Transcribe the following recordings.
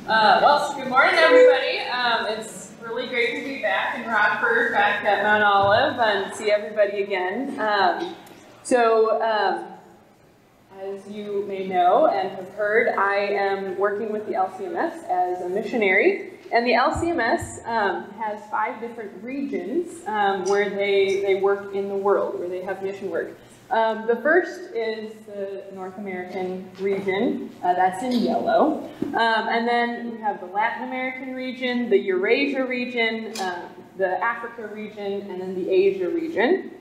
Well, good morning, everybody. It's really great to be back in Rockford, back at Mount Olive, and see everybody again. As you may know and have heard, I am working with the LCMS as a missionary, and the LCMS has 5 different regions where they work in the world, where they have mission work. The first is the North American region, that's in yellow. And then we have the Latin American region, the Eurasia region, the Africa region, and then the Asia region.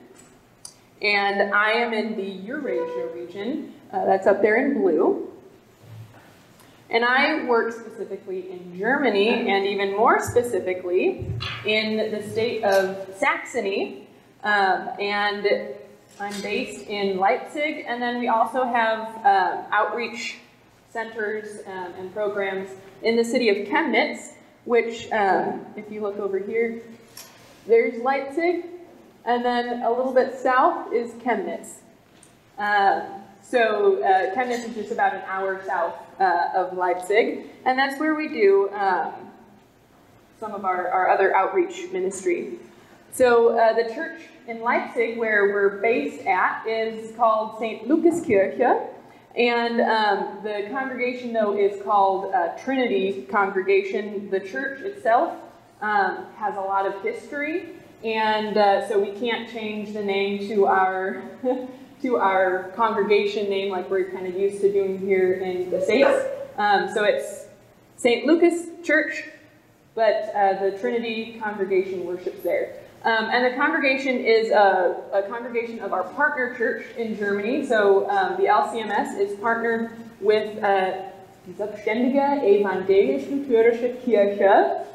And I am in the Eurasia region, that's up there in blue. And I work specifically in Germany, and even more specifically in the state of Saxony. And I'm based in Leipzig, and then we also have outreach centers and programs in the city of Chemnitz, which, if you look over here, there's Leipzig, and then a little bit south is Chemnitz. Chemnitz is just about an hour south of Leipzig, and that's where we do some of our other outreach ministry. So the church in Leipzig, where we're based at, is called St. Lukaskirche, and the congregation, though, is called Trinity Congregation. The church itself has a lot of history, and so we can't change the name to our to our congregation name like we're kind of used to doing here in the States. So it's St. Lucas Church, but the Trinity Congregation worships there. And the congregation is a congregation of our partner church in Germany. So the LCMS is partnered with die Selbstständige Evangelisch-Lutherische Kirche,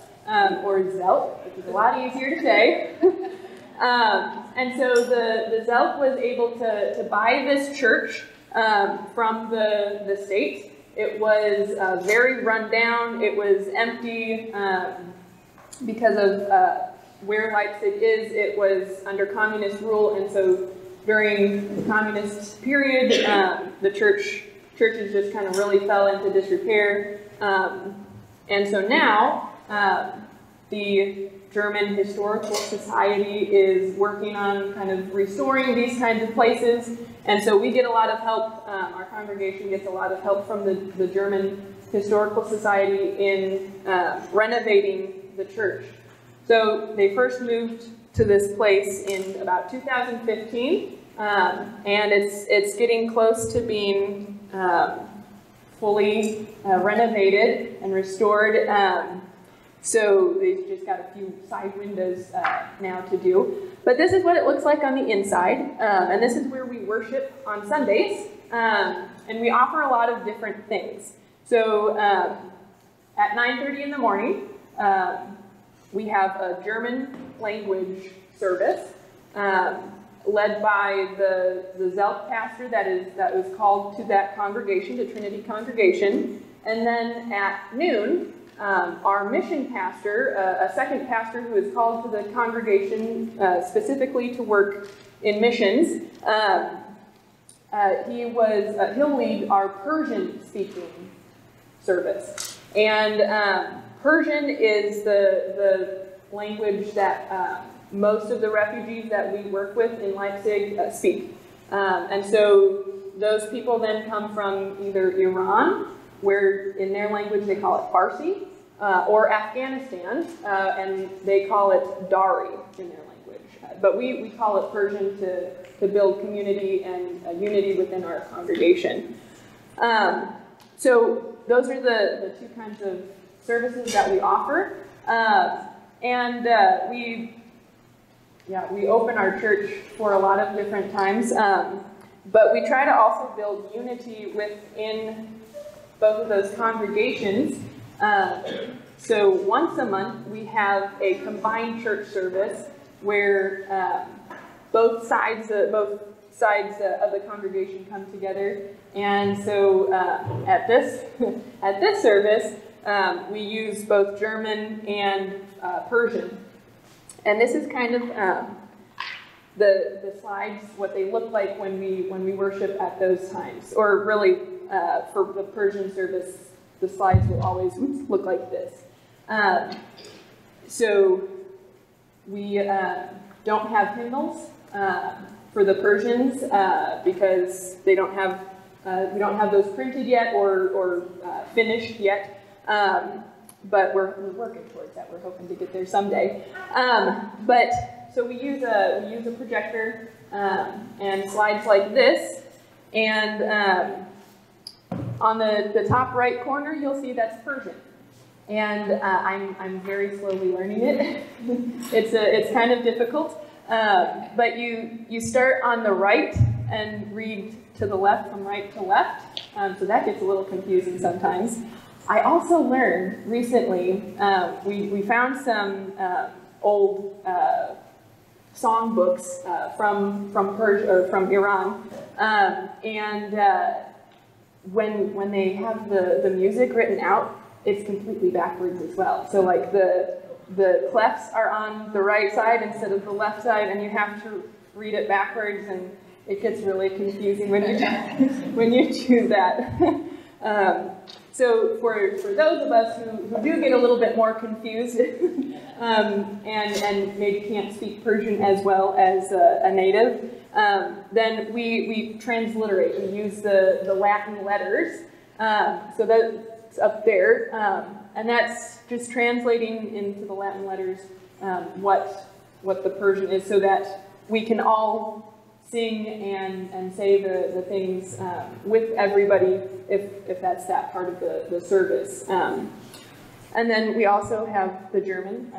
or ZELK, which is a lot easier to say. And so the ZELK was able to buy this church from the state. It was very run down. It was empty because of where Leipzig is. It was under communist rule, and so during the communist period, the churches just kind of really fell into disrepair. And so now the German Historical Society is working on kind of restoring these kinds of places, and so we get a lot of help. Our congregation gets a lot of help from the German Historical Society in renovating the church. So they first moved to this place in about 2015, and it's getting close to being fully renovated and restored. So they've just got a few side windows now to do. But this is what it looks like on the inside, and this is where we worship on Sundays, and we offer a lot of different things. So at 9:30 in the morning, we have a German language service led by the ZELK pastor that was called to that congregation, the Trinity congregation. And then at noon, our mission pastor, a second pastor who is called to the congregation specifically to work in missions, he'll lead our Persian-speaking service. And Persian is the language that most of the refugees that we work with in Leipzig speak. And so those people then come from either Iran, where in their language they call it Farsi, or Afghanistan, and they call it Dari in their language. But we call it Persian to build community and unity within our congregation. So those are the two kinds of services that we offer, and we open our church for a lot of different times, but we try to also build unity within both of those congregations. So once a month we have a combined church service where both sides of the congregation come together, and so at this service. We use both German and Persian. And this is kind of the slides, what they look like when we worship at those times. Or really, for the Persian service, the slides will always look like this. So we don't have hymnals for the Persians because they don't have we don't have those printed yet or finished yet. But we're working towards that. We're hoping to get there someday. But so we use a projector and slides like this, and on the top right corner you'll see that's Persian, and I'm very slowly learning it. It's kind of difficult, but you start on the right and read to the left from right to left, so that gets a little confusing sometimes. I also learned recently, we found some old song books from Persia or from Iran, and when they have the music written out, it's completely backwards as well. So like the clefs are on the right side instead of the left side, and you have to read it backwards, and it gets really confusing when you do that. So for those of us who do get a little bit more confused and maybe can't speak Persian as well as a native, then we transliterate. We use the Latin letters. So that's up there. And that's just translating into the Latin letters what the Persian is, so that we can all sing and say the things with everybody if that's that part of the service. And then we also have the German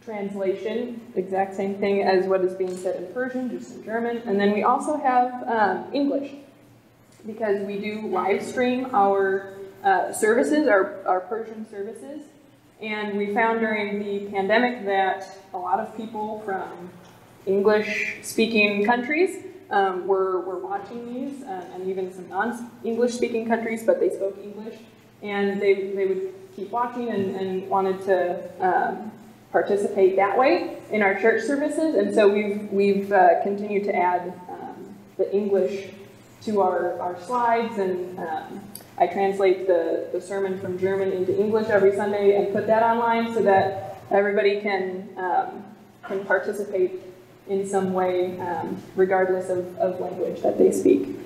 translation, exact same thing as what is being said in Persian, just in German. And then we also have English, because we do live stream our services, our Persian services. And we found during the pandemic that a lot of people from English-speaking countries were watching these, and even some non-English-speaking countries, but they spoke English, and they would keep watching and wanted to participate that way in our church services. And so we've continued to add the English to our slides, and I translate the sermon from German into English every Sunday and put that online so that everybody can participate in some way, regardless of language that they speak.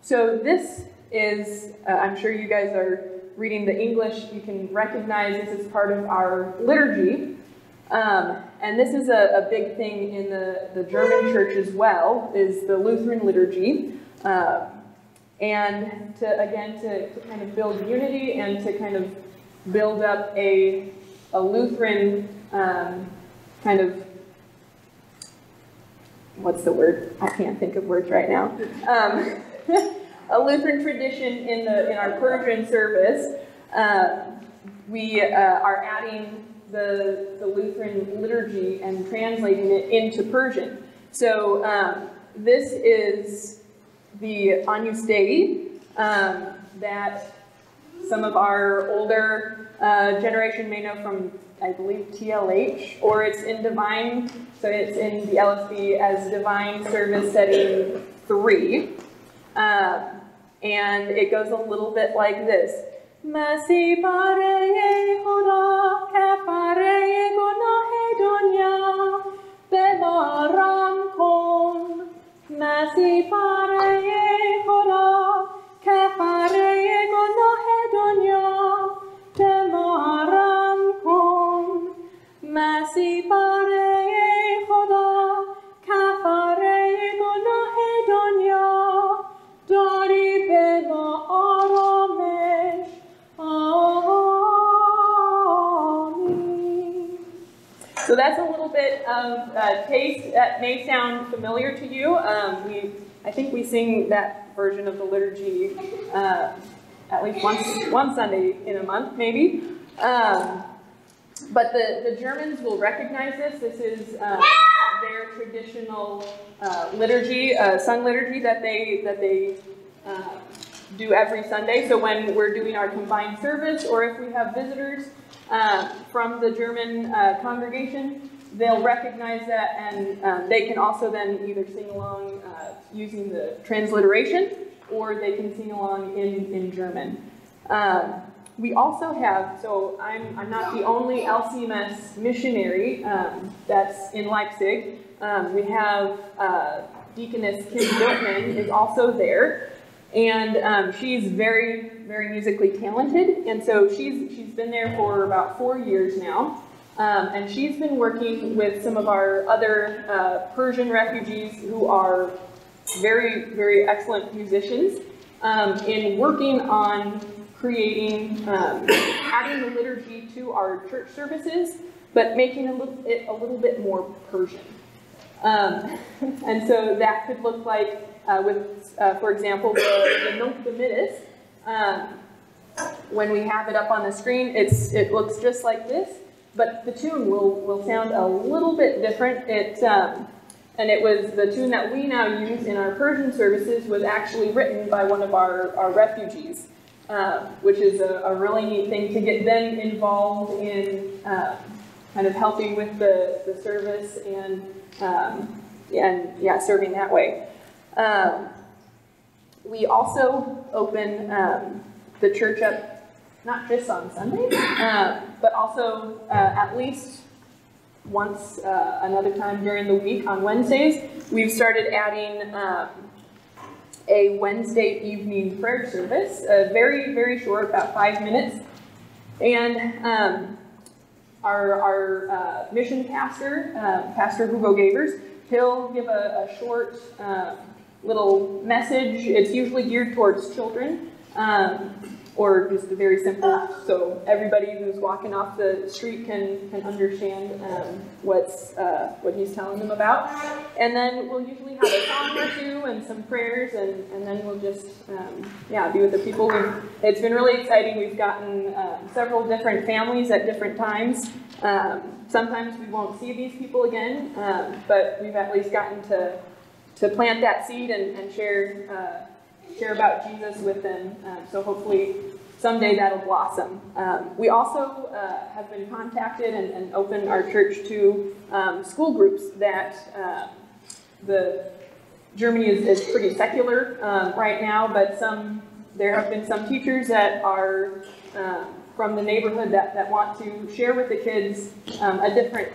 So this is, I'm sure you guys are reading the English. You can recognize this is part of our liturgy. And this is a big thing in the German church as well, is the Lutheran Liturgy. And to kind of build unity and to kind of build up a Lutheran kind of, what's the word? I can't think of words right now. A Lutheran tradition in our Persian service. We are adding the Lutheran liturgy and translating it into Persian. So this is the Agnus Dei that some of our older generation may know from, I believe, TLH, or it's in Divine, so it's in the LSB as Divine Service Setting 3. And it goes a little bit like this. Masi pareye khoda ke pareye gunah dunya bemaram kon. Masi pareye khoda ke pareye gunah dunya bemaram kon. Masi pareye khoda ke pareye gunah dunya dari bema aramesh. So that's a little bit of taste that may sound familiar to you. I think we sing that version of the liturgy at least one Sunday in a month, maybe. But the Germans will recognize this. This is their traditional liturgy, sung liturgy that they do every Sunday. So when we're doing our combined service, or if we have visitors from the German congregation, they'll recognize that, and they can also then either sing along using the transliteration, or they can sing along in German. We also have, so I'm not the only LCMS missionary that's in Leipzig. We have Deaconess Kim Biltman is also there, and she's very, very musically talented, and so she's been there for about 4 years now, and she's been working with some of our other Persian refugees who are very, very excellent musicians in working on creating, adding the liturgy to our church services, but making it a little bit more Persian. And so that could look like, for example, the Nunc Dimittis. When we have it up on the screen, it looks just like this, but the tune will sound a little bit different. And it was the tune that we now use in our Persian services was actually written by one of our refugees. Which is a really neat thing to get them involved in kind of helping with the service and serving that way. We also open the church up not just on Sundays, but also at least once another time during the week on Wednesdays. We've started adding a Wednesday evening prayer service, very, very short, about 5 minutes. And our mission pastor, Pastor Hugo Gavers, he'll give a short little message. It's usually geared towards children, or just very simple, so everybody who's walking off the street can understand what he's telling them about. And then we'll usually have a song or two and some prayers, and then we'll just be with the people. It's been really exciting. We've gotten several different families at different times. Sometimes we won't see these people again, but we've at least gotten to plant that seed and share about Jesus with them, so hopefully someday that'll blossom. We also have been contacted and opened our church to school groups that Germany is pretty secular right now, but there have been some teachers that are from the neighborhood that want to share with the kids a different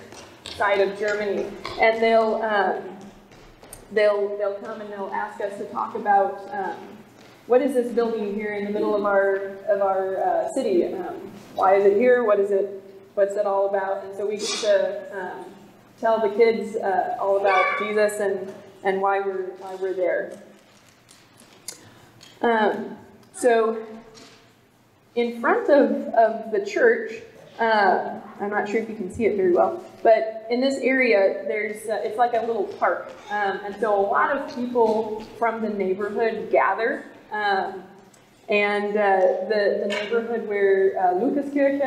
side of Germany, and they'll come and they'll ask us to talk about what is this building here in the middle of our city? Why is it here? What's it all about? And so we get to tell the kids all about Jesus and why we're there. So in front of the church, I'm not sure if you can see it very well, but in this area, it's like a little park. And so a lot of people from the neighborhood gather. And the neighborhood where Lukaskirche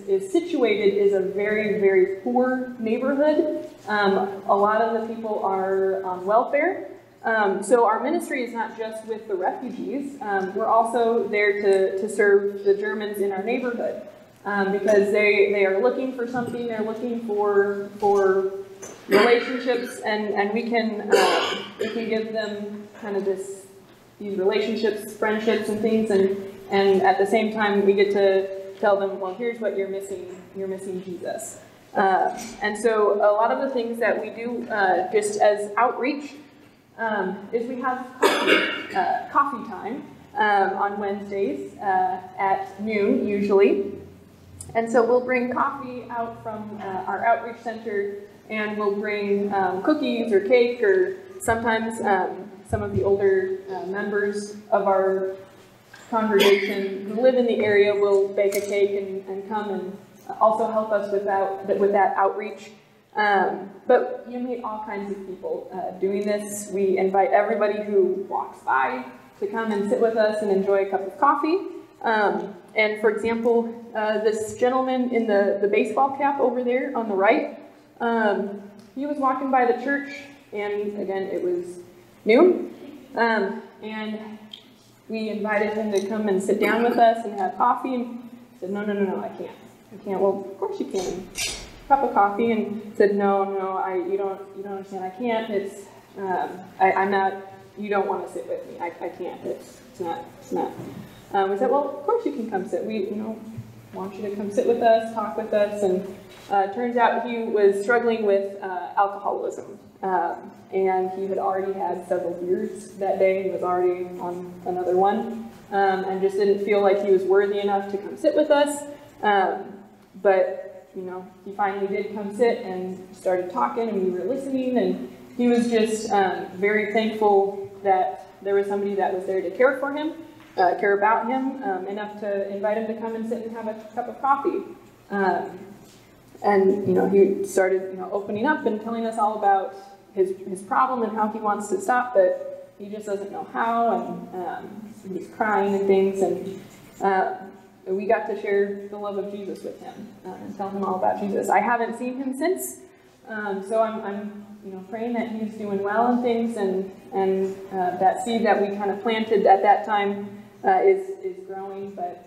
is situated is a very, very poor neighborhood. A lot of the people are on welfare. So our ministry is not just with the refugees. We're also there to serve the Germans in our neighborhood. Because they are looking for something, they're looking for relationships, and we can give them kind of these relationships, friendships, and things, and at the same time we get to tell them, well, here's what you're missing Jesus. And so a lot of the things that we do just as outreach is we have coffee time on Wednesdays at noon usually. And so we'll bring coffee out from our outreach center, and we'll bring cookies or cake, or sometimes some of the older members of our congregation who live in the area will bake a cake and come and also help us with that outreach. But you meet all kinds of people doing this. We invite everybody who walks by to come and sit with us and enjoy a cup of coffee. And for example, this gentleman in the baseball cap over there on the right, he was walking by the church, and again, it was noon, and we invited him to come and sit down with us and have coffee, and he said, no, I can't. Well, of course you can. Cup of coffee, and said, no, you don't understand, I can't, I'm not, you don't want to sit with me, I can't, it's not. we said, well, of course you can come sit. We want you to come sit with us, talk with us. And turns out he was struggling with alcoholism. And he had already had several beers that day. He was already on another one. And just didn't feel like he was worthy enough to come sit with us. But he finally did come sit and started talking, and we were listening. And he was just very thankful that there was somebody that was there to care for him, care about him, enough to invite him to come and sit and have a cup of coffee. And he started opening up and telling us all about his problem and how he wants to stop, but he just doesn't know how, and he's crying and things. And we got to share the love of Jesus with him and tell him all about Jesus. I haven't seen him since, so I'm praying that he's doing well and things, and that seed that we kind of planted at that time is growing. But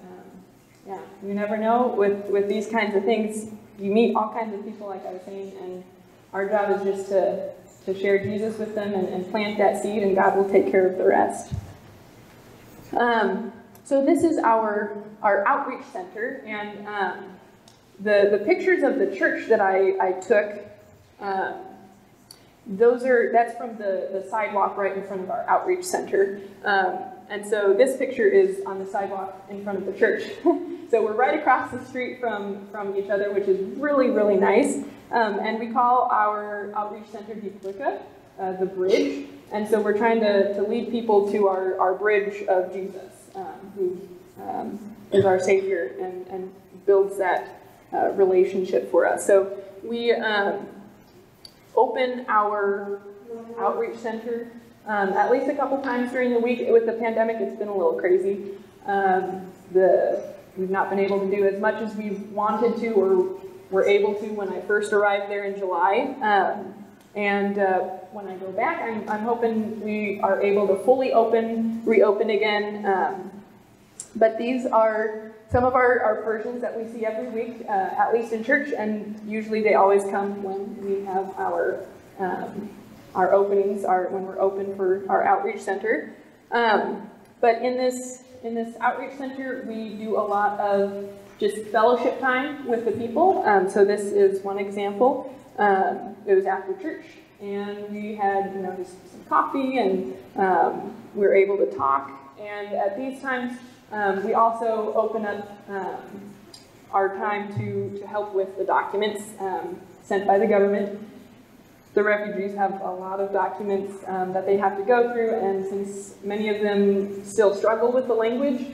yeah, you never know with these kinds of things. You meet all kinds of people, like I was saying, and our job is just to share Jesus with them and plant that seed, and God will take care of the rest. So this is our outreach center, and the pictures of the church that I took, that's from the sidewalk right in front of our outreach center. And so this picture is on the sidewalk in front of the church. So we're right across the street from each other, which is really, really nice. And we call our outreach center the bridge. And so we're trying to lead people to our bridge of Jesus, who is our Savior and builds that relationship for us. So we open our outreach center at least a couple times during the week. With the pandemic, it's been a little crazy. We've not been able to do as much as we wanted to or were able to when I first arrived there in July. And when I go back, I'm hoping we are able to fully reopen again. But these are some of our Persians that we see every week, at least in church, and usually they always come when we have our openings, when we're open for our outreach center. But in this outreach center, we do a lot of just fellowship time with the people. So this is one example. It was after church, and we had just some coffee, and we were able to talk. And at these times, we also open up our time to help with the documents sent by the government. The refugees have a lot of documents that they have to go through, and since many of them still struggle with the language,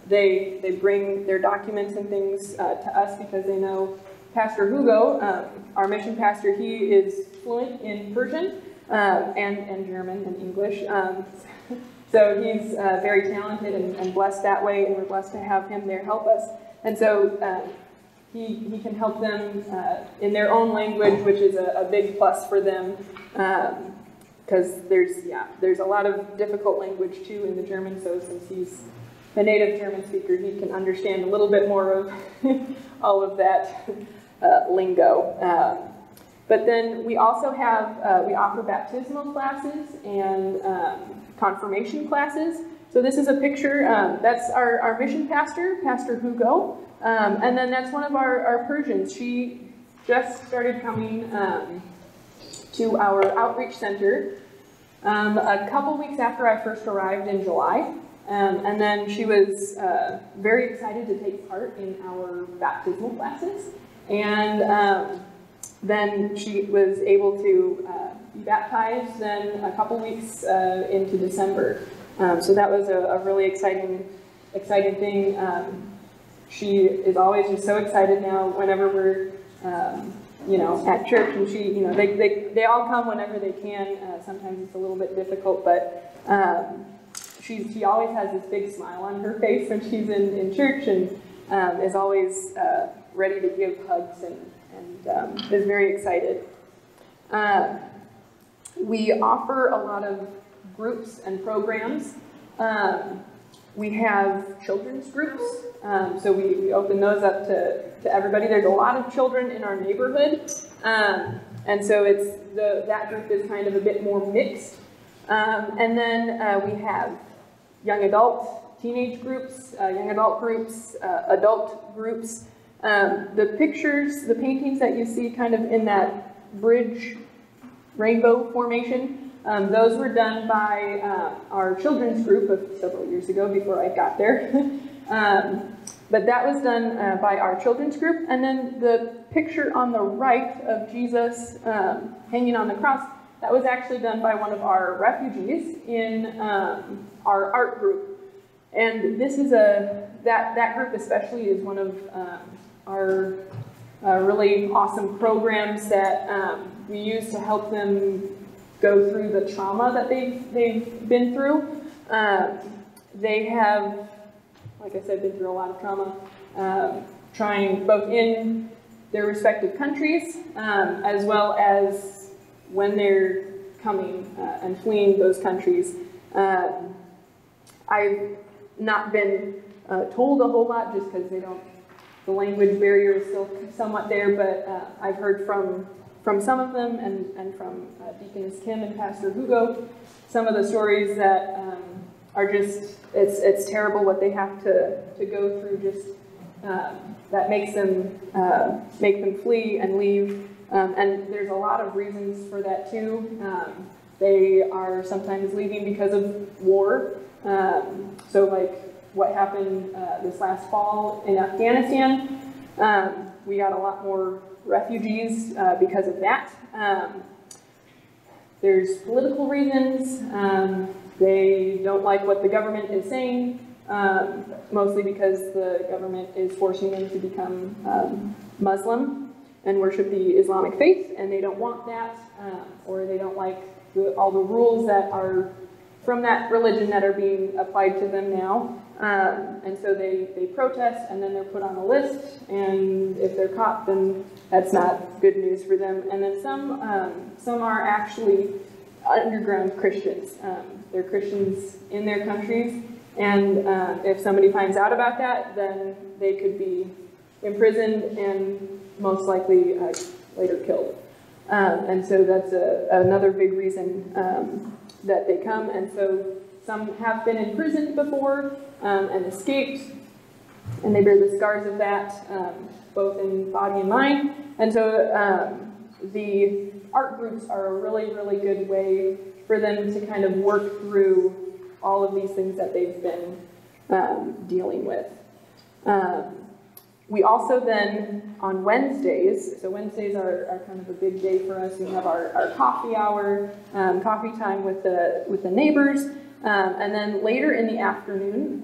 they bring their documents and things to us because they know Pastor Hugo, our mission pastor, he is fluent in Persian and German and English. So he's very talented and blessed that way, and we're blessed to have him there help us. And so he can help them in their own language, which is a big plus for them, because there's a lot of difficult language too in the German. So since he's a native German speaker, he can understand a little bit more of all of that lingo. But then we also have, we offer baptismal classes and confirmation classes. So this is a picture, that's our mission pastor, Pastor Hugo. And then that's one of our Persians. She just started coming to our outreach center a couple weeks after I first arrived in July. And then she was very excited to take part in our baptismal classes. And then she was able to be baptized then a couple weeks into December. So that was a really exciting thing. She is always just so excited now whenever we're, at church, and she, they all come whenever they can. Sometimes it's a little bit difficult, but she always has this big smile on her face when she's in church, and is always ready to give hugs and is very excited. We offer a lot of groups and programs. We have children's groups, so we open those up to everybody. There's a lot of children in our neighborhood, and so that group is kind of a bit more mixed. And then we have young adult teenage groups, young adult groups, adult groups. The pictures, the paintings that you see kind of in that bridge rainbow formation, those were done by our children's group of several years ago before I got there. But that was done by our children's group. And then the picture on the right of Jesus hanging on the cross, that was actually done by one of our refugees in our art group. And this is that group especially is one of our really awesome programs that we use to help them go through the trauma that they've been through. They have, like I said, been through a lot of trauma, trying both in their respective countries, as well as when they're coming and fleeing those countries. I've not been told a whole lot just because the language barrier is still somewhat there, but I've heard from some of them and from Deaconess Kim and Pastor Hugo, some of the stories that are just, it's terrible what they have to go through, just that makes them make them flee and leave. And there's a lot of reasons for that too. They are sometimes leaving because of war. So like what happened this last fall in Afghanistan, we got a lot more refugees because of that. There's political reasons. They don't like what the government is saying, mostly because the government is forcing them to become Muslim and worship the Islamic faith, and they don't want that, or they don't like all the rules that are from that religion that are being applied to them now. And so they protest, and then they're put on a list, and if they're caught, then that's not good news for them. And then some are actually underground Christians. They're Christians in their countries, and if somebody finds out about that, then they could be imprisoned and most likely later killed. And so that's another big reason that they come. And so some have been imprisoned before and escaped, and they bear the scars of that, both in body and mind. And so the art groups are a really, really good way for them to kind of work through all of these things that they've been dealing with. We also then, on Wednesdays, so Wednesdays are kind of a big day for us. We have our coffee hour, coffee time with the neighbors, and then later in the afternoon,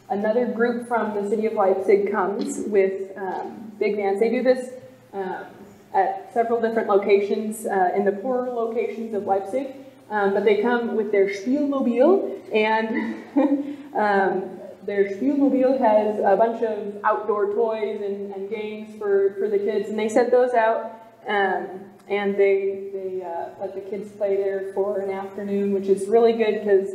another group from the city of Leipzig comes with big vans. They do this at several different locations, in the poorer locations of Leipzig, but they come with their Spielmobil, and their Spielmobil has a bunch of outdoor toys and games for the kids, and they set those out, and they let the kids play there for an afternoon, which is really good because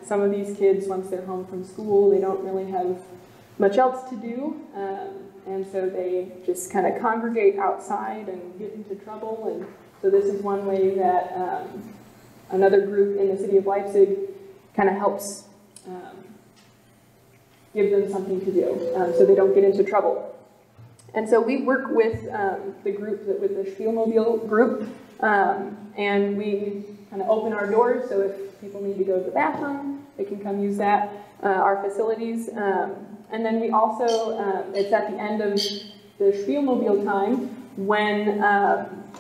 some of these kids, once they're home from school, they don't really have much else to do, and so they just kind of congregate outside and get into trouble. And so this is one way that another group in the city of Leipzig kind of helps give them something to do so they don't get into trouble. And so we work with the group, with the Spielmobil group, and we kind of open our doors, so if people need to go to the bathroom, they can come use that, our facilities. And then we also, it's at the end of the Spielmobil time when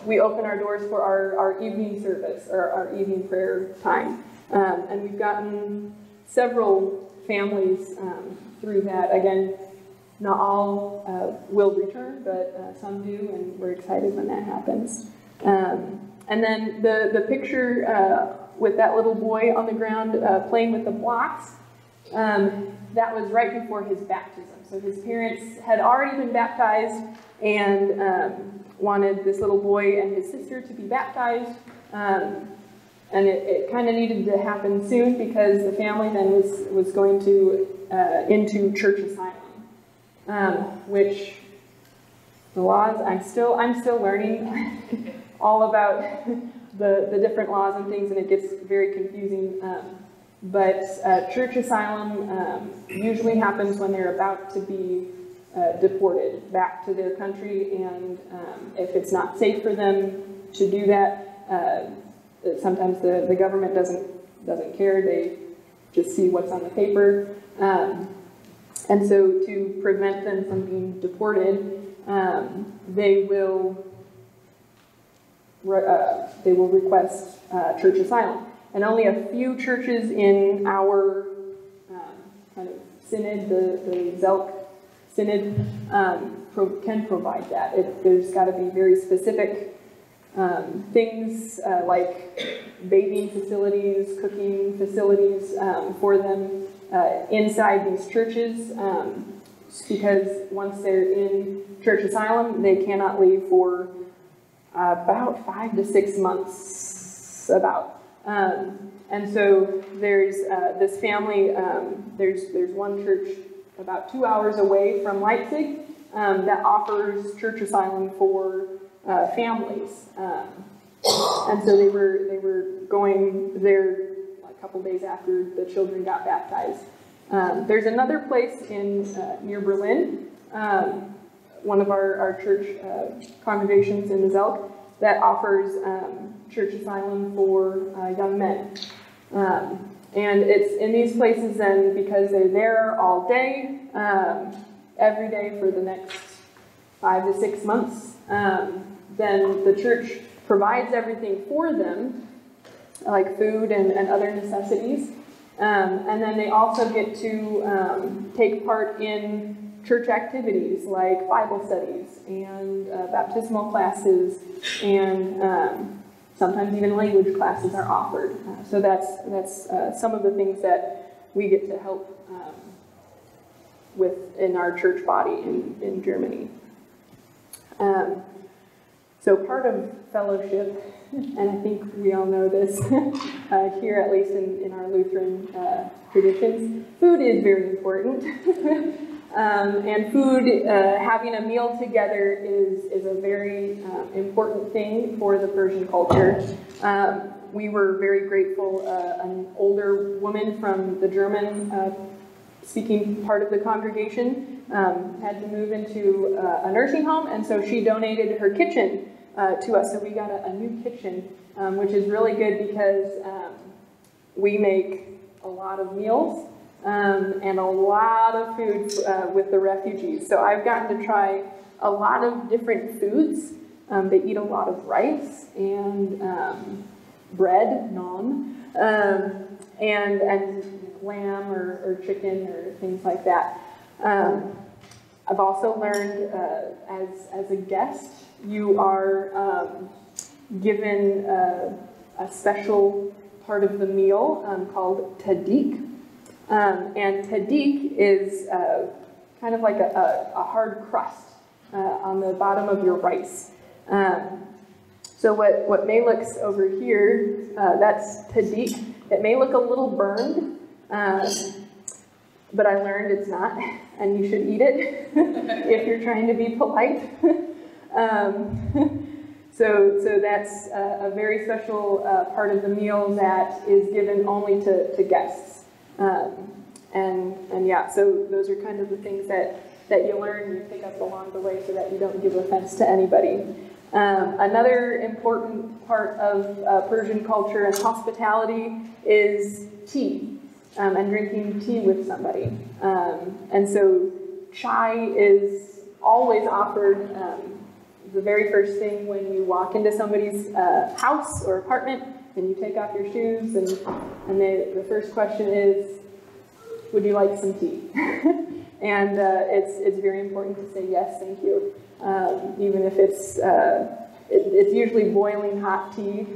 we open our doors for our evening service, or our evening prayer time. And we've gotten several families through that. Again, not all will return, but some do, and we're excited when that happens. And then the picture with that little boy on the ground playing with the blocks, that was right before his baptism. So his parents had already been baptized and wanted this little boy and his sister to be baptized. And it kind of needed to happen soon because the family then was going to into church asylum, which the laws, I'm still learning all about the different laws and things, and it gets very confusing. But church asylum usually happens when they're about to be deported back to their country, and if it's not safe for them to do that, sometimes the government doesn't care. They just see what's on the paper. And so to prevent them from being deported, they will request church asylum. And only a few churches in our kind of synod, the Zelk synod, can provide that. There's got to be very specific things like bathing facilities, cooking facilities for them inside these churches, because once they're in church asylum, they cannot leave for about 5 to 6 months, and so there's this family, there's one church about 2 hours away from Leipzig that offers church asylum for families. And so they were going there a couple days after the children got baptized. There's another place in near Berlin, one of our church congregations in the Zelk, that offers church asylum for young men. And it's in these places then, because they're there all day, every day for the next 5 to 6 months, then the church provides everything for them, like food and other necessities. And then they also get to take part in church activities like Bible studies and baptismal classes, and sometimes even language classes are offered. So that's some of the things that we get to help with in our church body in Germany. So part of fellowship, and I think we all know this here, at least in our Lutheran traditions, food is very important. And food, having a meal together is a very important thing for the Persian culture. We were very grateful. An older woman from the German speaking part of the congregation had to move into a nursing home, and so she donated her kitchen to us. So we got a new kitchen, which is really good because we make a lot of meals and a lot of food with the refugees. So I've gotten to try a lot of different foods. They eat a lot of rice and bread, naan, and lamb or chicken or things like that. I've also learned as a guest, you are given a special part of the meal called tadik. And tadik is kind of like a hard crust on the bottom of your rice. So what may looks over here, that's tadik. It may look a little burned, but I learned it's not, and you should eat it if you're trying to be polite. So that's a very special part of the meal that is given only to guests. And yeah, so those are kind of the things that you learn, you pick up along the way so that you don't give offense to anybody. Another important part of Persian culture and hospitality is tea. And drinking tea with somebody. And so chai is always offered the very first thing when you walk into somebody's house or apartment, and you take off your shoes, and the first question is, would you like some tea? And it's very important to say yes, thank you, even if it's usually boiling hot tea,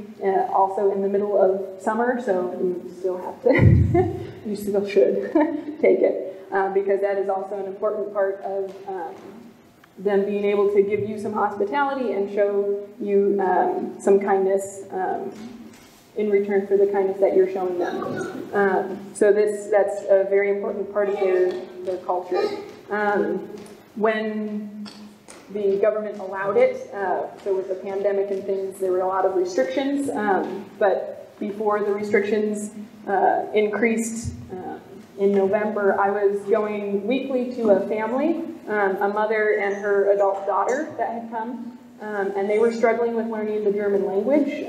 also in the middle of summer, so you still have to, you still should take it, because that is also an important part of them being able to give you some hospitality and show you some kindness in return for the kindness that you're showing them. So that's a very important part of their culture. When the government allowed it, so with the pandemic and things, there were a lot of restrictions, but before the restrictions, increased in November. I was going weekly to a family, a mother and her adult daughter that had come, and they were struggling with learning the German language.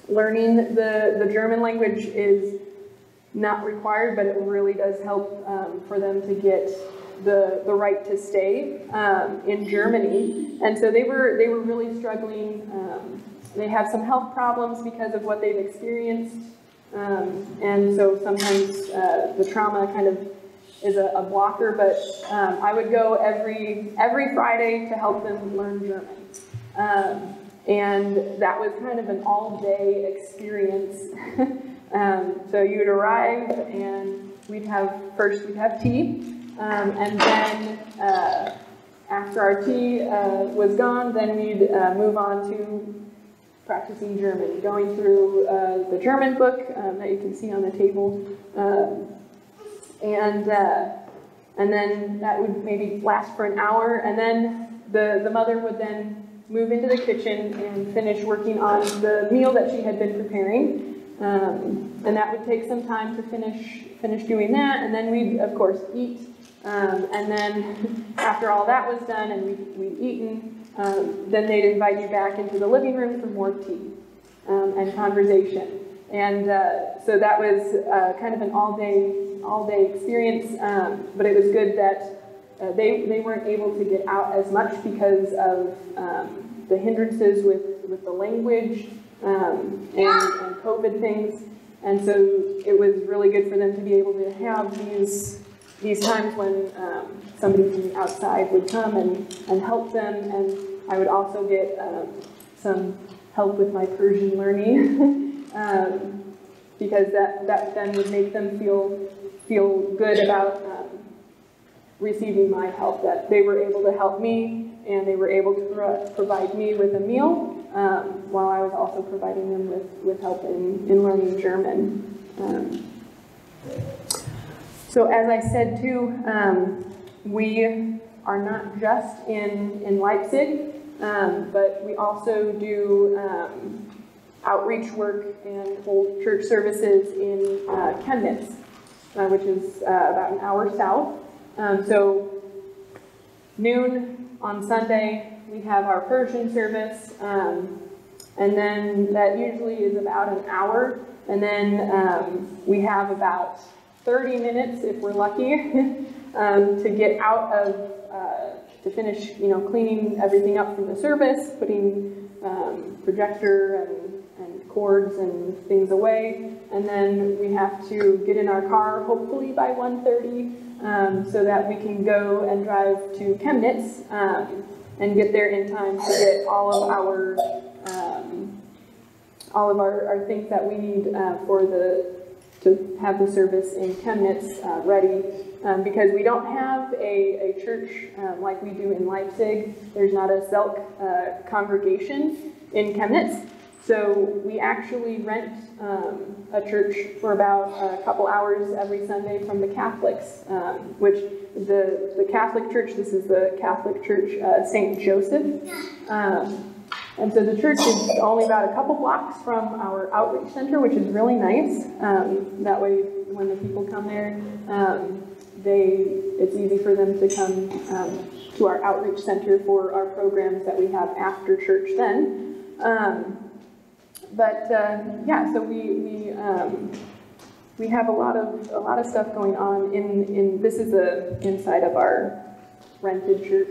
Learning the German language is not required, but it really does help for them to get the right to stay in Germany. And so they were really struggling. They have some health problems because of what they've experienced. And so sometimes the trauma kind of is a blocker, but I would go every Friday to help them learn German. And that was kind of an all-day experience. So you would arrive, and we'd have tea, and then after our tea was gone, then we'd move on to practicing German, going through the German book that you can see on the table, and then that would maybe last for an hour, and then the mother would then move into the kitchen and finish working on the meal that she had been preparing, and that would take some time to finish doing that, and then we'd of course eat, and then after all that was done and we'd eaten, then they'd invite you back into the living room for more tea and conversation. And so that was kind of an all-day experience, but it was good that they weren't able to get out as much because of the hindrances with the language and COVID things. And so it was really good for them to be able to have these times when somebody from the outside would come and help them, and I would also get some help with my Persian learning, because that then would make them feel good about receiving my help, that they were able to help me, and they were able to provide me with a meal, while I was also providing them with help in learning German. So as I said too, we are not just in Leipzig, but we also do outreach work and hold church services in Chemnitz, which is about an hour south. So noon on Sunday, we have our Persian service, and then that usually is about an hour, and then we have about 30 minutes, if we're lucky, to get out of, to finish, cleaning everything up from the service, putting projector and cords and things away, and then we have to get in our car, hopefully by 1:30, so that we can go and drive to Chemnitz and get there in time to get all of our things that we need to have the service in Chemnitz ready, because we don't have a church like we do in Leipzig. There's not a Zelk congregation in Chemnitz, so we actually rent a church for about a couple hours every Sunday from the Catholics, which the Catholic Church, this is the Catholic Church St. Joseph, and so the church is only about a couple blocks from our outreach center, which is really nice. That way, when the people come there, it's easy for them to come to our outreach center for our programs that we have after church then. So we have a lot of stuff going on in this is the inside of our rented church,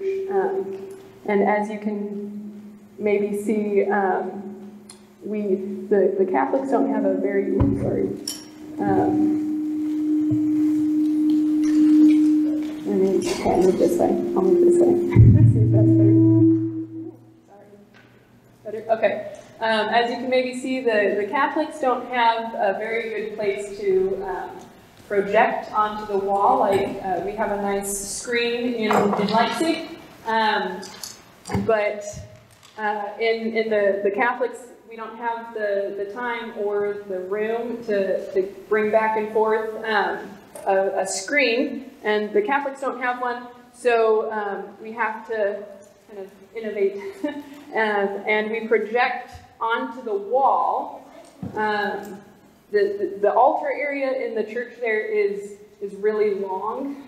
and as you can maybe see, the Catholics don't have a very I'll move this way. See if that's better. Sorry. Better? Okay. As you can maybe see, the Catholics don't have a very good place to project onto the wall. Like we have a nice screen in Leipzig, but in the Catholics, we don't have the time or the room to bring back and forth a screen, and the Catholics don't have one, so we have to kind of innovate, and we project onto the wall the altar area in the church there is really long.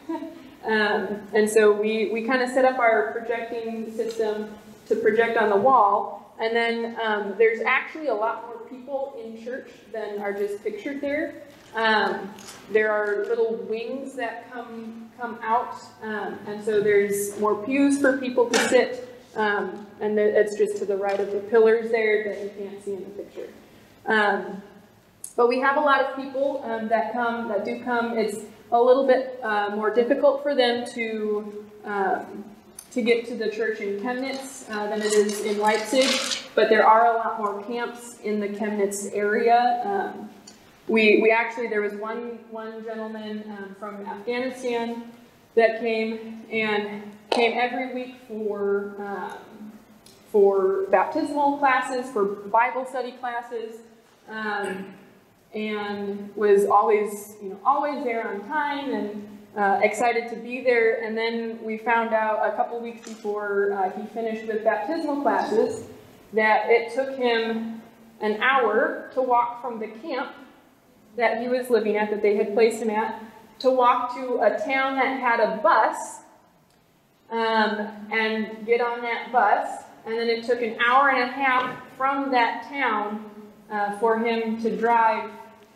And so we kind of set up our projecting system to project on the wall. And then there's actually a lot more people in church than are just pictured there. There are little wings that come out, and so there's more pews for people to sit, and it's just to the right of the pillars there that you can't see in the picture. But we have a lot of people that do come. It's a little bit more difficult for them to get to the church in Chemnitz than it is in Leipzig, but there are a lot more camps in the Chemnitz area. We actually, there was one gentleman from Afghanistan that came every week for baptismal classes, for Bible study classes, and was always there on time and excited to be there. And then we found out a couple weeks before he finished with baptismal classes that it took him an hour to walk from the camp that he was living at, that they had placed him at, to walk to a town that had a bus and get on that bus. And then it took an hour and a half from that town for him to drive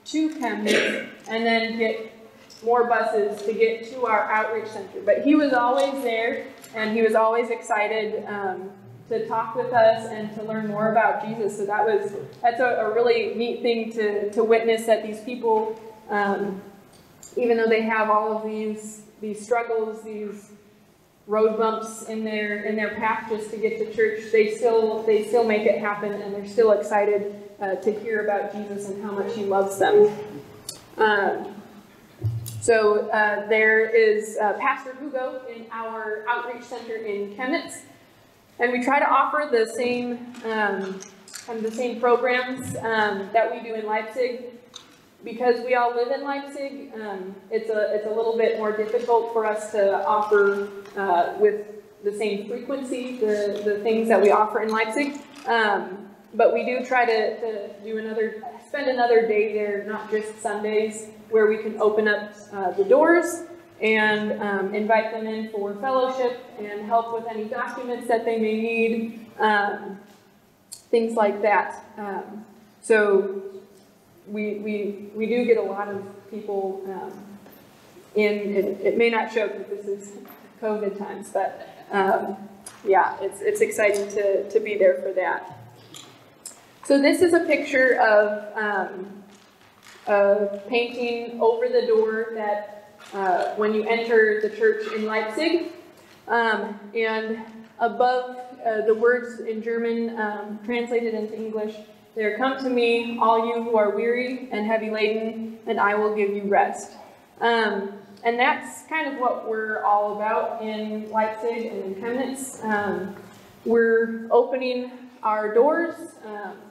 to Chemnitz and then get more buses to get to our outreach center. But he was always there, and he was always excited to talk with us and to learn more about Jesus. So that's a really neat thing to witness, that these people, even though they have all of these struggles, these road bumps in their path just to get to church, they still make it happen, and they're still excited to hear about Jesus and how much he loves them. So there is Pastor Hugo in our outreach center in Chemnitz. And we try to offer the same programs that we do in Leipzig. Because we all live in Leipzig, it's a little bit more difficult for us to offer with the same frequency the things that we offer in Leipzig. But we do try to spend another day there, not just Sundays, where we can open up the doors and invite them in for fellowship and help with any documents that they may need, things like that. So we do get a lot of people in. It may not show because this is COVID times, but yeah, it's exciting to be there for that. So this is a picture of a painting over the door that when you enter the church in Leipzig, and above the words in German translated into English, there, "Come to me, all you who are weary and heavy laden, and I will give you rest." And that's kind of what we're all about in Leipzig and in Chemnitz. We're opening our doors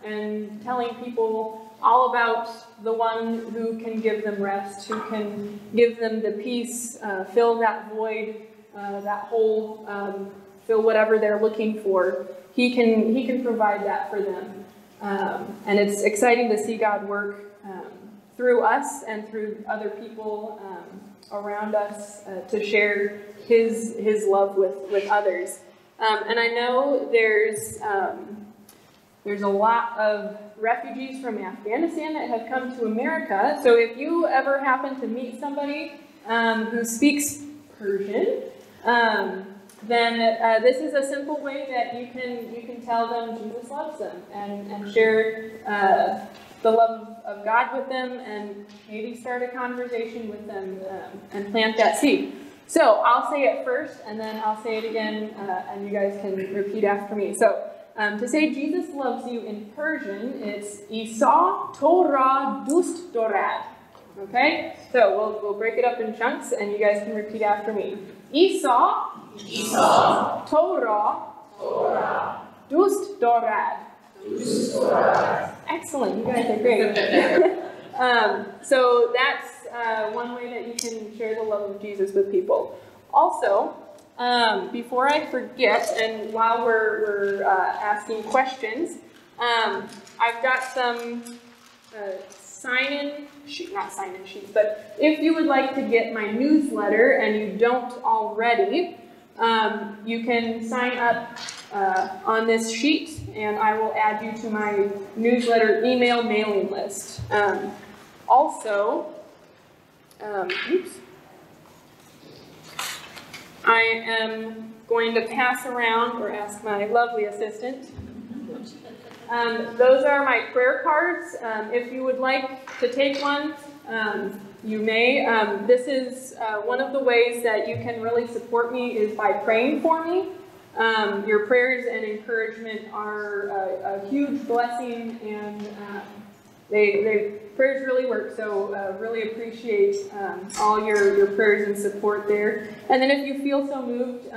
and telling people all about the one who can give them rest, who can give them the peace, fill that void, that hole, fill whatever they're looking for. He can provide that for them. And it's exciting to see God work through us and through other people around us to share his love with others. And I know there's a lot of refugees from Afghanistan that have come to America. So if you ever happen to meet somebody who speaks Persian, then this is a simple way that you can tell them Jesus loves them and share the love of God with them, and maybe start a conversation with them and plant that seed. So I'll say it first, and then I'll say it again, and you guys can repeat after me. So to say Jesus loves you in Persian, it's Isa Torah Dust Dorad. Okay? So we'll break it up in chunks, and you guys can repeat after me. Isa Torah Dust Dorad. Excellent, you guys are great. So that's one way that you can share the love of Jesus with people. Also, before I forget, and while we're asking questions, I've got some sign-in sheet, not sign-in sheets, but if you would like to get my newsletter and you don't already, you can sign up on this sheet, and I will add you to my newsletter email mailing list. Also, I am going to pass around, or ask my lovely assistant. Those are my prayer cards. If you would like to take one, you may. This is one of the ways that you can really support me is by praying for me. Your prayers and encouragement are a huge blessing, and prayers really work. So really appreciate all your prayers and support there. And then if you feel so moved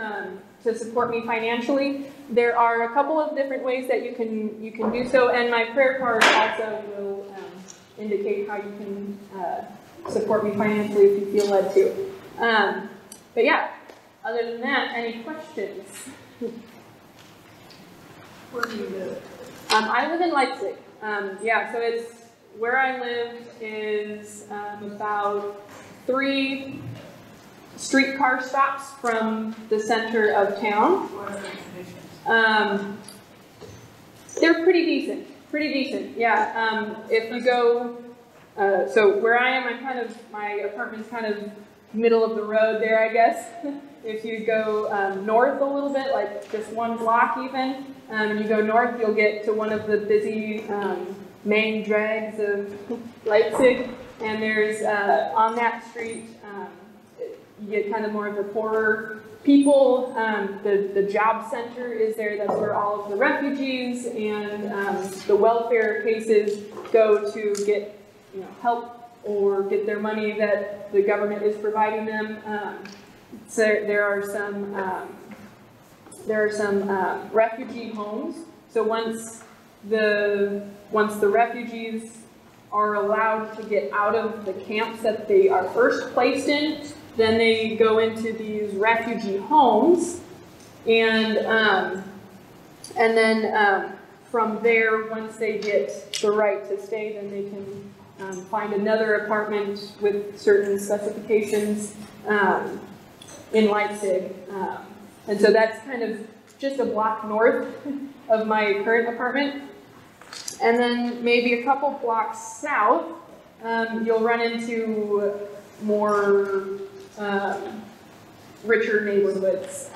to support me financially, there are a couple of different ways that you can do so, and my prayer card also will indicate how you can support me financially if you feel led to. But yeah, other than that, any questions? Where do you live? I live in Leipzig. Yeah, so it's where I live is about 3 streetcar stops from the center of town. They're pretty decent. Yeah. If you go, so where I am, my apartment's kind of middle of the road there, I guess. If you go north a little bit, like just 1 block even, and you go north, you'll get to one of the busy main drags of Leipzig, and there's on that street. You get kind of more of the poorer people. The job center is there. That's where all of the refugees and the welfare cases go to get help or get their money that the government is providing them. So there are some refugee homes. So once the refugees are allowed to get out of the camps that they are first placed in, then they go into these refugee homes, and then from there, once they get the right to stay, then they can find another apartment with certain specifications in Leipzig. And so that's kind of just a block north of my current apartment. And then maybe a couple blocks south, you'll run into more richer neighborhoods.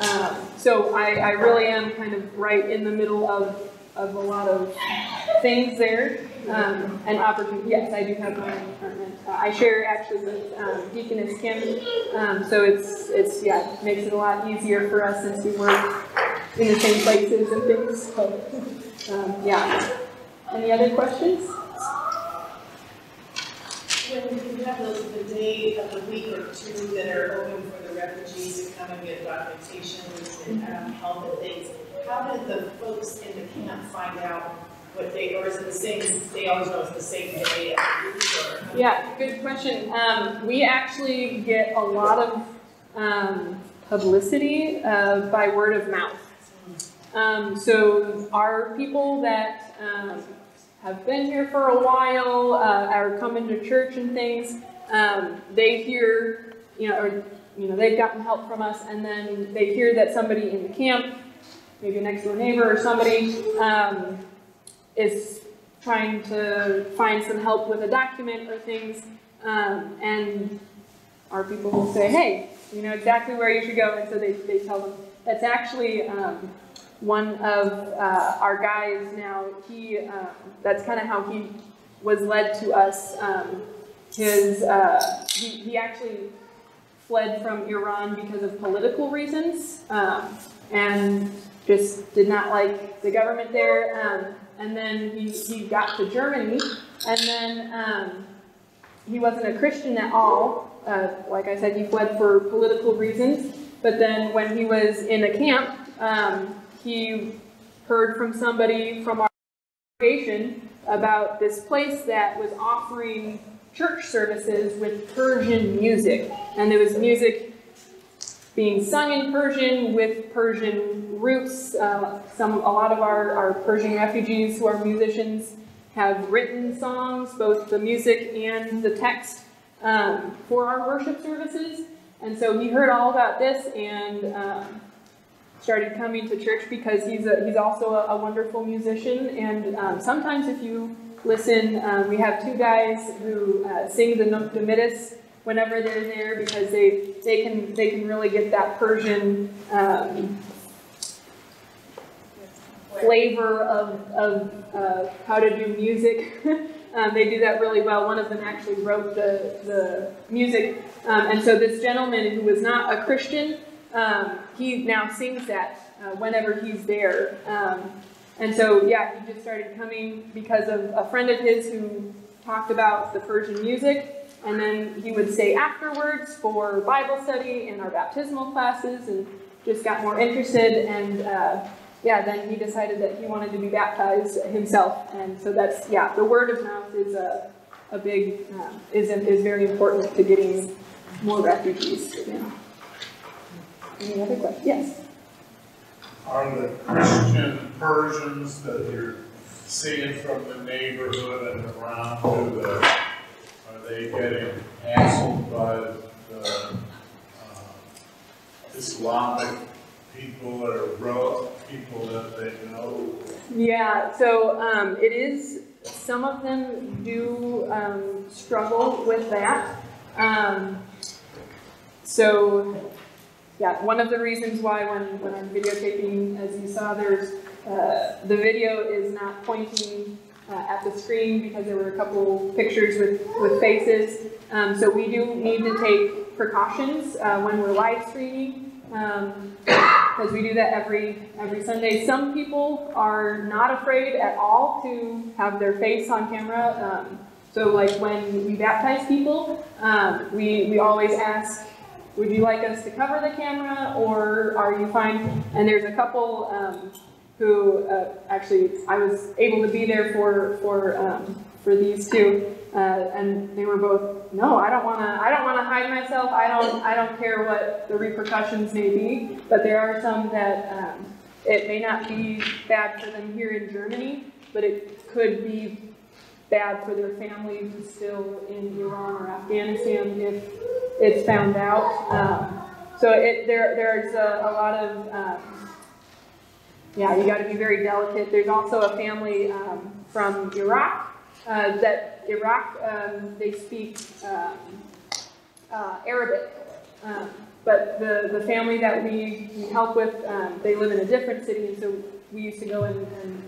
So I really am kind of right in the middle of a lot of things there, and opportunity. Yes, I do have my own apartment. I share actually with Deaconess Kim, so it's makes it a lot easier for us since we work in the same places and things. So yeah. Any other questions? When you have the day of the week or 2 that are open for the refugees to come and get documentation and help and things, how did the folks in the camp find out what day, or is it the same, they always know it's the same day? Yeah, good question. We actually get a lot of publicity by word of mouth. So our people that have been here for a while, are coming to church and things, they hear, they've gotten help from us, and then they hear that somebody in the camp, maybe a next door neighbor or somebody, is trying to find some help with a document or things, and our people will say, hey, you know exactly where you should go, and so they tell them. That's actually one of our guys now. That's kind of how he was led to us. He actually fled from Iran because of political reasons, and just did not like the government there. And then he got to Germany, and then he wasn't a Christian at all. Like I said, he fled for political reasons. But then when he was in a camp, he heard from somebody from our congregation about this place that was offering church services with Persian music. And there was music being sung in Persian with Persian roots. A lot of our Persian refugees who are musicians have written songs, both the music and the text, for our worship services. And so he heard all about this and started coming to church because he's also a wonderful musician. And sometimes if you listen, we have two guys who sing the Nunc Dimittis whenever they're there because they can really get that Persian flavor of how to do music. They do that really well. One of them actually wrote the music. And so this gentleman who was not a Christian, he now sings that whenever he's there. And so, yeah, he just started coming because of a friend of his who talked about the Persian music. And then he would stay afterwards for Bible study and our baptismal classes and just got more interested. And yeah, then he decided that he wanted to be baptized himself. And so that's, yeah, the word of mouth is a big, is very important to getting more refugees. Yeah. Any other questions? Yes. Are the Christian Persians that you're seeing from the neighborhood and around are they getting hassled by the Islamic people or people that they know? Yeah, so it is, some of them do struggle with that. So, yeah, one of the reasons why when I'm videotaping, as you saw, there's the video is not pointing at the screen because there were a couple pictures with faces. So we do need to take precautions when we're live streaming. Because we do that every Sunday. Some people are not afraid at all to have their face on camera. So like when we baptize people, we always ask, would you like us to cover the camera or are you fine? And there's a couple who actually I was able to be there for these two. And they were both, no, I don't want to hide myself. I don't care what the repercussions may be. But there are some that it may not be bad for them here in Germany, but it could be bad for their family who's still in Iran or Afghanistan if it's found out. So there's a lot of yeah, you got to be very delicate. There's also a family from Iraq. They speak Arabic, but the family that we help with, they live in a different city, and so we used to go and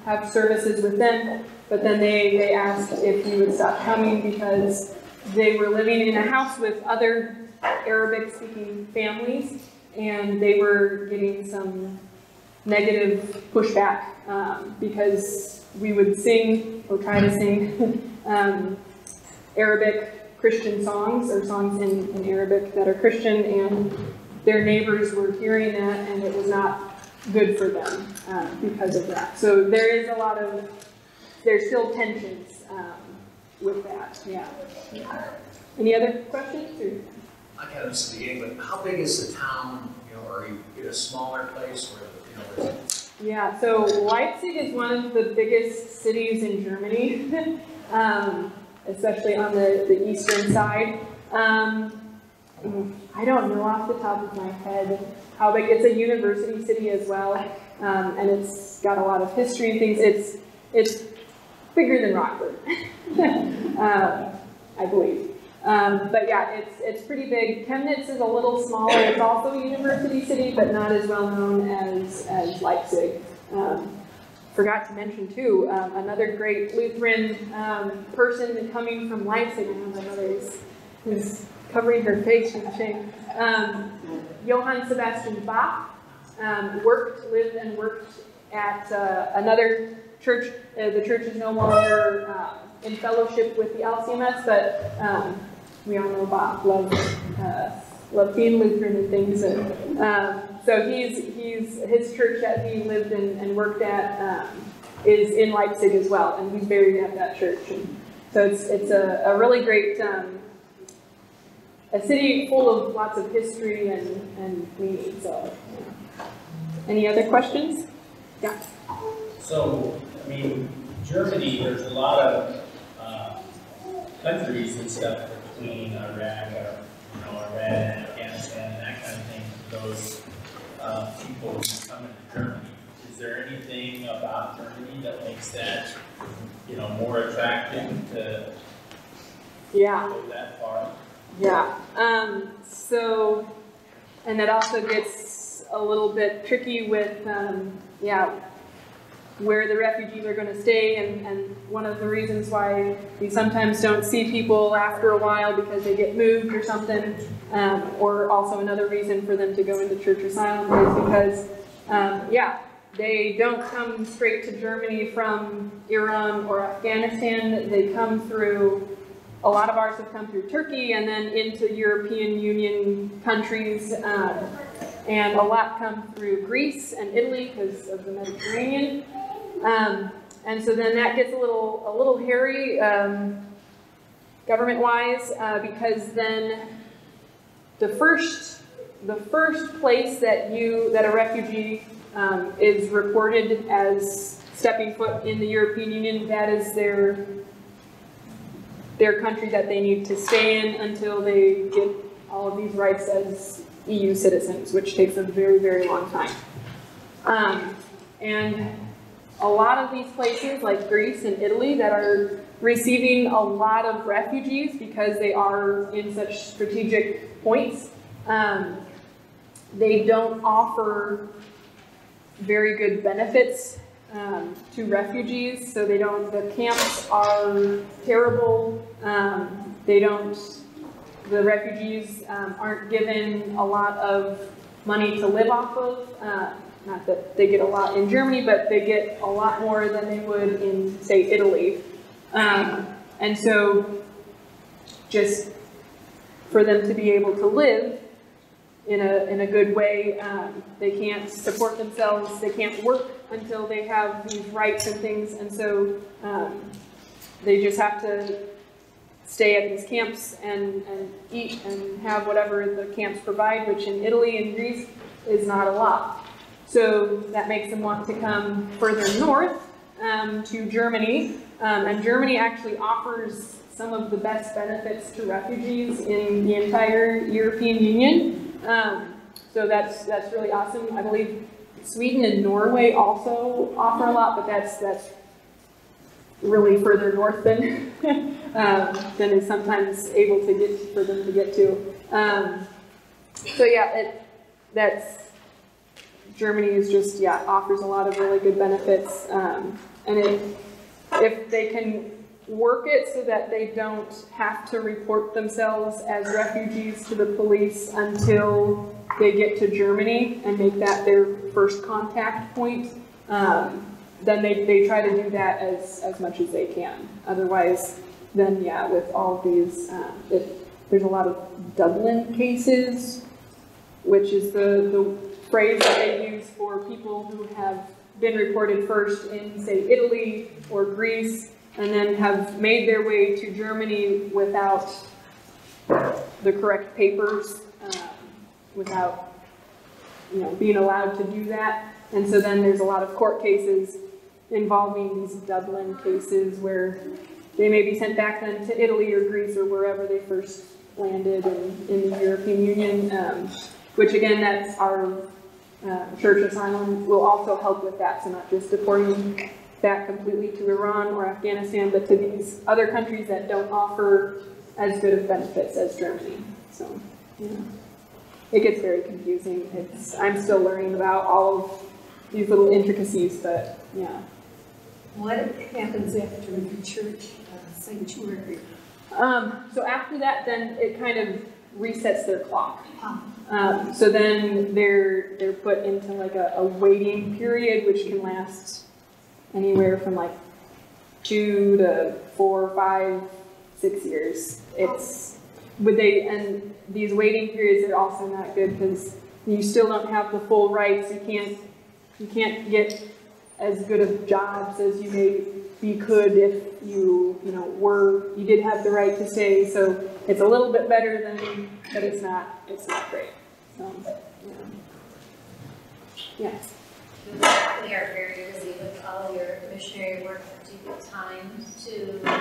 have services with them, but then they asked if we would stop coming because they were living in a house with other Arabic-speaking families, and they were getting some negative pushback because we would sing or try to sing Arabic Christian songs or songs in Arabic that are Christian, and their neighbors were hearing that and it was not good for them because of that. So there's still tensions with that, yeah. Any other questions? Or? I can't understand the beginning, but how big is the town? Are you in a smaller place where Yeah, so Leipzig is one of the biggest cities in Germany, especially on the eastern side. I don't know off the top of my head how big. It's a university city as well, and it's got a lot of history and things. It's bigger than Rockford, I believe. But yeah, it's pretty big. Chemnitz is a little smaller. It's also a university city, but not as well known as Leipzig. Forgot to mention too, another great Lutheran person coming from Leipzig. I know my mother is covering her face in shame. Johann Sebastian Bach lived and worked at another church. The church is no longer in fellowship with the LCMS, but we all know Bach loved being Lutheran and things. So his church that he lived in and worked at is in Leipzig as well, and he's buried at that church. And so it's a really great a city full of lots of history and meaning. So, yeah. Any other questions? Yeah. So, I mean, Germany, there's a lot of countries and stuff between Iraq, Iran and Afghanistan and that kind of thing. Those people who come into Germany. Is there anything about Germany that makes that, more attractive to go that far? Yeah. So, and that also gets a little bit tricky with, where the refugees are going to stay, and one of the reasons why we sometimes don't see people after a while because they get moved or something, or also another reason for them to go into church asylum is because, they don't come straight to Germany from Iran or Afghanistan. They come through, a lot of ours have come through Turkey and then into European Union countries, and a lot come through Greece and Italy because of the Mediterranean. And so then that gets a little hairy government-wise, because then the first place that a refugee is reported as stepping foot in the European Union, that is their country that they need to stay in until they get all of these rights as EU citizens, which takes a very, very long time. And a lot of these places, like Greece and Italy, that are receiving a lot of refugees because they are in such strategic points, they don't offer very good benefits to refugees. So the camps are terrible. The refugees aren't given a lot of money to live off of. Not that they get a lot in Germany, but they get a lot more than they would in, say, Italy. And so just for them to be able to live in a good way, they can't support themselves, they can't work until they have these rights and things, and so they just have to stay at these camps and eat and have whatever the camps provide, which in Italy and Greece is not a lot. So that makes them want to come further north to Germany, and Germany actually offers some of the best benefits to refugees in the entire European Union. So that's really awesome. I believe Sweden and Norway also offer a lot, but that's really further north than is sometimes able to get for them to get to. So yeah, Germany is just, offers a lot of really good benefits, and if they can work it so that they don't have to report themselves as refugees to the police until they get to Germany and make that their first contact point, then they try to do that as much as they can. Otherwise, then with all of these, there's a lot of Dublin cases, which is the phrase that they use for people who have been reported first in, say, Italy or Greece, and then have made their way to Germany without the correct papers, without being allowed to do that. And so then there's a lot of court cases involving these Dublin cases where they may be sent back then to Italy or Greece or wherever they first landed in the European Union, which again, that's our church asylum will also help with that. So not just deporting back completely to Iran or Afghanistan, but to these other countries that don't offer as good of benefits as Germany. So, it gets very confusing. I'm still learning about all of these little intricacies, but yeah. What happens after the church sanctuary? So after that, then it kind of resets their clock. So then they're put into like a waiting period, which can last anywhere from like 2 to 4, 5, 6 years. And these waiting periods are also not good because you still don't have the full rights. You can't get as good of jobs as you could if you did have the right to stay. So it's a little bit better but it's not great. So yeah. You likely are very busy with all your missionary work. Do you get time to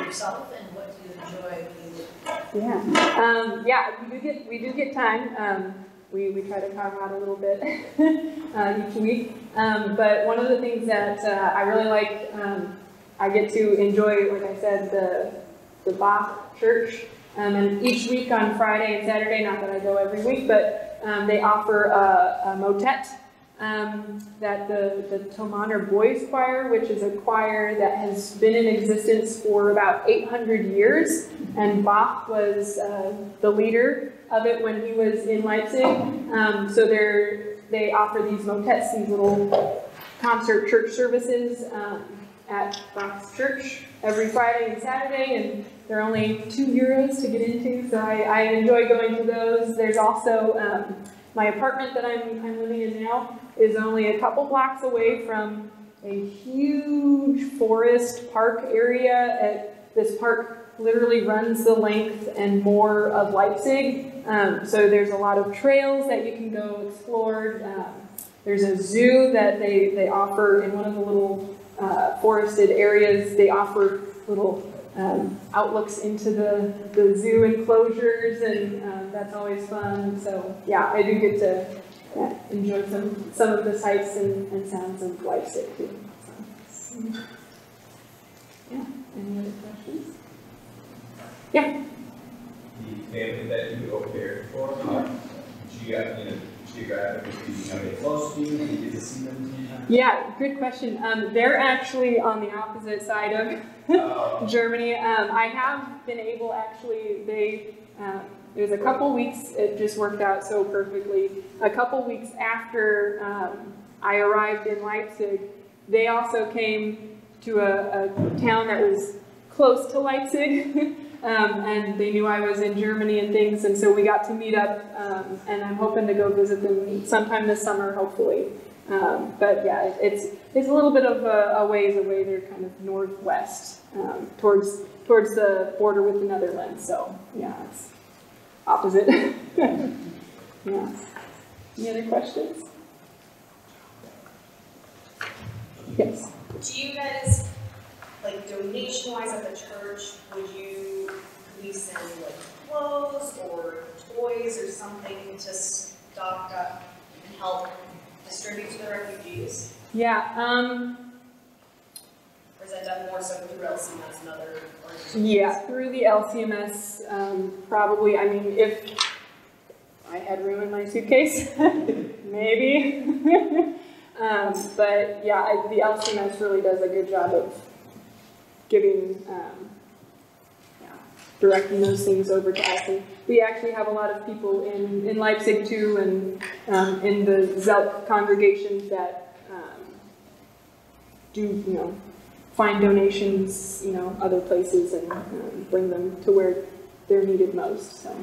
yourself, and what do you enjoy when you do? Yeah, we do get time. We try to carve out a little bit each week. But one of the things that I really like, I get to enjoy, like I said, the Bach Church. And each week on Friday and Saturday, not that I go every week, but they offer a motet that the Thomaner Boys Choir, which is a choir that has been in existence for about 800 years, and Bach was the leader of it when he was in Leipzig. So they offer these motets, these little concert church services at Bach's church every Friday and Saturday, and they're only €2 to get into, so I enjoy going to those. There's also my apartment that I'm living in now is only a couple blocks away from a huge forest park area. This park literally runs the length and more of Leipzig, so there's a lot of trails that you can go explore. There's a zoo that they offer in one of the little forested areas. They offer little outlooks into the zoo enclosures, and that's always fun. So yeah, I do get to enjoy some of the sights and sounds of Leipzig too. So, yeah, any other questions? Yeah. The family that you go there for, geographically, are they close to you? Do you get to see them? Yeah, good question. They're actually on the opposite side of Germany. I have been able, actually, it was a couple weeks, it just worked out so perfectly. A couple weeks after I arrived in Leipzig, they also came to a town that was close to Leipzig. And they knew I was in Germany and things, and so we got to meet up, and I'm hoping to go visit them sometime this summer, hopefully. But yeah, it's a little bit of a ways away. They're kind of northwest, towards the border with the Netherlands. So yeah, it's opposite. Yeah. Any other questions? Yes. Do you guys, like donation-wise at the church, would we send like clothes or toys or something to stock up and help distribute to the refugees? Yeah. Or is that done more so through LCMS and other organizations? Yeah, through the LCMS, probably. I mean, if I had room in my suitcase, maybe. But yeah, the LCMS really does a good job of giving, directing those things over to us. And we actually have a lot of people in Leipzig too, and in the Zelk congregations that do, find donations, other places and bring them to where they're needed most. So,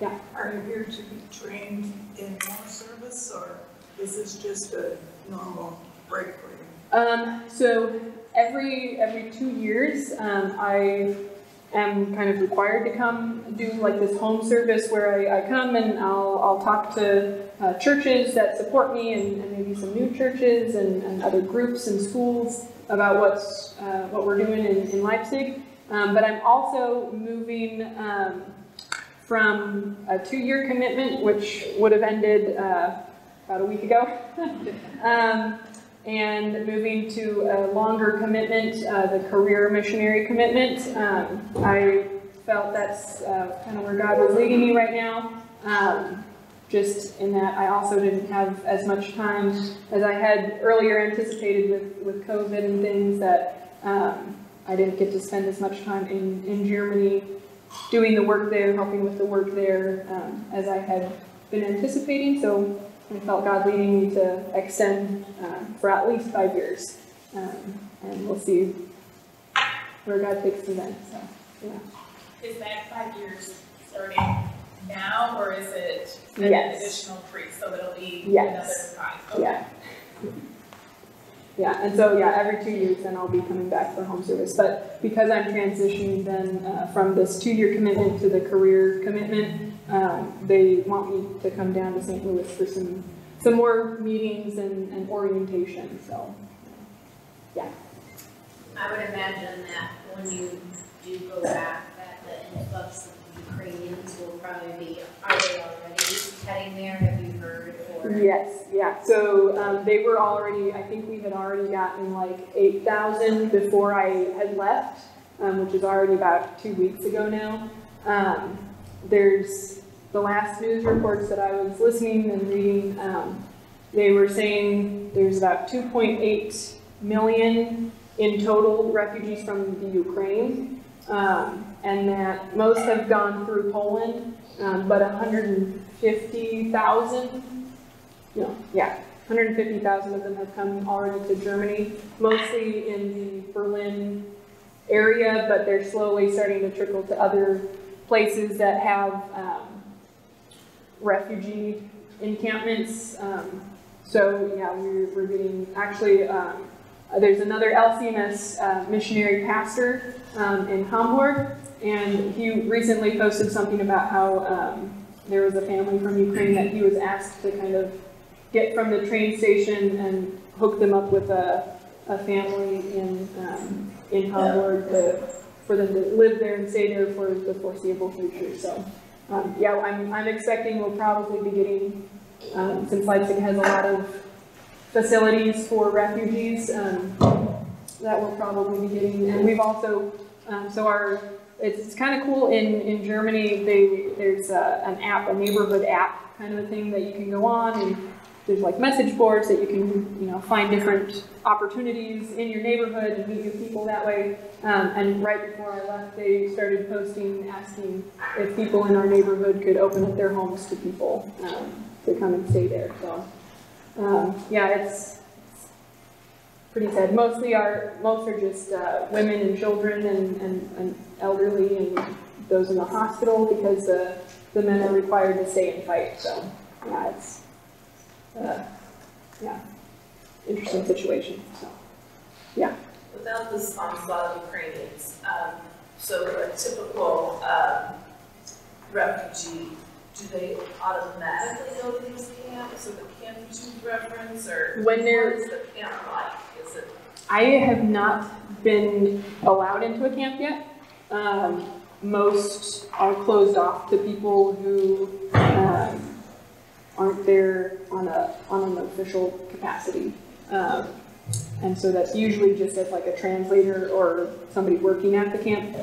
yeah. Are you here to be trained in more service, or is this just a normal break for you? So every 2 years, I am kind of required to come do like this home service where I come and I'll talk to churches that support me and maybe some new churches and other groups and schools about what we're doing in Leipzig. But I'm also moving from a 2-year commitment, which would have ended about a week ago, and moving to a longer commitment, the career missionary commitment. I felt that's kind of where God was leading me right now, just in that I also didn't have as much time as I had earlier anticipated with COVID and things, that I didn't get to spend as much time in Germany doing the work there, helping with the work there as I had been anticipating. So I felt God leading me to extend for at least 5 years, and we'll see where God takes me then. So, yeah. Is that 5 years starting now, or is it an additional 3? So it'll be another 5. Okay. Yeah. Yeah, and so every 2 years then I'll be coming back for home service. But because I'm transitioning then from this 2-year commitment to the career commitment, they want me to come down to St. Louis for some some more meetings and orientation. So, yeah. I would imagine that when you do go back, that the influx of Ukrainians will probably be, are they already heading there? Have you heard? Or? Yes, yeah. So they were already, I think we had already gotten like 8,000 before I had left, which is already about 2 weeks ago now. There's the last news reports that I was listening and reading, they were saying there's about 2.8 million in total refugees from the Ukraine, and that most have gone through Poland, but 150,000 of them have come already to Germany, mostly in the Berlin area, but they're slowly starting to trickle to other places that have refugee encampments. So yeah, we're getting, actually, there's another LCMS missionary pastor in Hamburg, and he recently posted something about how there was a family from Ukraine that he was asked to kind of get from the train station and hook them up with a family in Hamburg for them to live there and stay there for the foreseeable future. So yeah, I'm expecting we'll probably be getting, since Leipzig has a lot of facilities for refugees, that we'll probably be getting. And we've also, it's kind of cool in Germany, there's an app, a neighborhood app kind of a thing that you can go on, and there's like message boards that you can, find different opportunities in your neighborhood and meet new people that way. And right before I left, they started posting, asking if people in our neighborhood could open up their homes to people to come and stay there. So yeah, it's pretty sad. Most are just women and children and elderly and those in the hospital, because the men are required to stay and fight. So yeah, it's interesting situation. So yeah. Without this onslaught of Ukrainians, so a typical refugee, do they automatically go to these camps, or the camp youth reference, or when what is the camp like? Is it? I have not been allowed into a camp yet. Most are closed off to people who aren't there on an official capacity. And so that's usually just as like a translator or somebody working at the camp.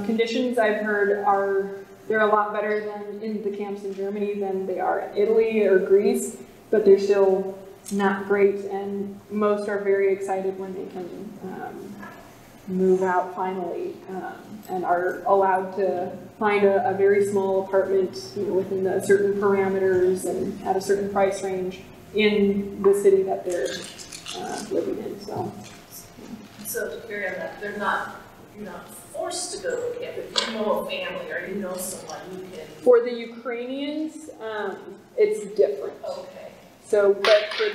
Conditions I've heard they're a lot better than in the camps in Germany than they are in Italy or Greece, but they're still not great, and most are very excited when they can move out finally, and are allowed to find a very small apartment within the certain parameters and at a certain price range in the city that they're living in. So to carry on that, you're not forced to go to camp. If you know a family or you know someone, you can. For the Ukrainians, it's different. Okay. So, but for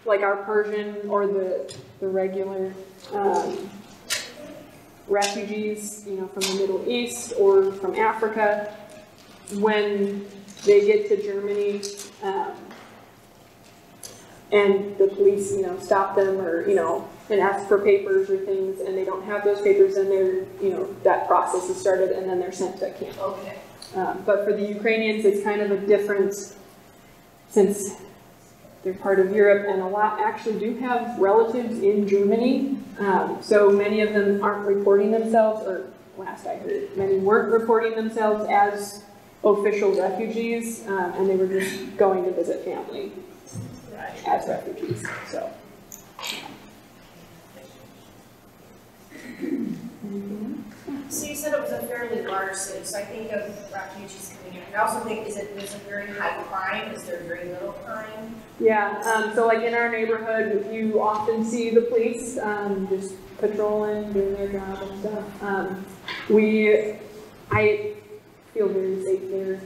like our Persian or the regular refugees, from the Middle East or from Africa, when they get to Germany, and the police, stop them or, and ask for papers or things, and they don't have those papers, and they're, that process is started, and then they're sent to a camp. Okay. But for the Ukrainians, it's kind of a difference, since they're part of Europe, and a lot actually do have relatives in Germany. So many of them aren't reporting themselves, or last I heard, many weren't reporting themselves as official refugees, and they were just going to visit family as refugees. So. So you said it was a fairly large city, so I think of refugees coming in. I also think, is it a very high crime? Is there very little crime? Yeah, so like in our neighborhood, you often see the police just patrolling, doing their job and stuff. I feel very safe there.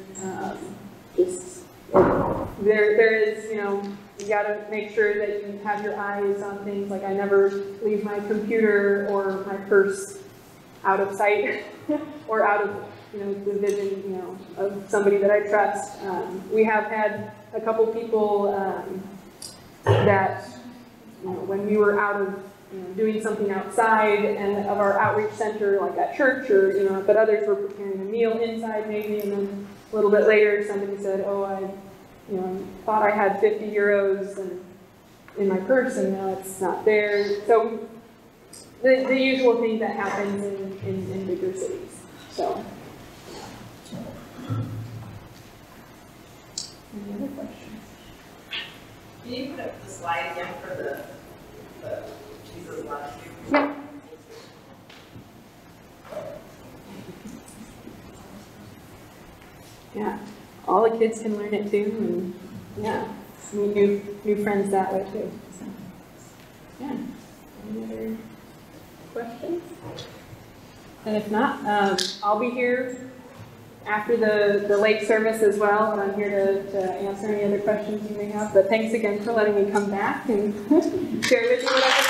There is, you gotta make sure that you have your eyes on things. Like I never leave my computer or my purse out of sight or out of the vision of somebody that I trust. We have had a couple people that, when we were out of doing something outside and of our outreach center, like at church, or but others were preparing a meal inside maybe, and then a little bit later somebody said, "Oh, I thought I had 50 euros in my purse, and now it's not there." So the usual thing that happens in bigger cities. So. Any other questions? Can you put up the slide again for the Jesus loves you? Yeah. Yeah. All the kids can learn it too, and yeah, meet new friends that way too. So, yeah. Any other questions? And if not, I'll be here after the late service as well, and I'm here to answer any other questions you may have. But thanks again for letting me come back and share with you what I've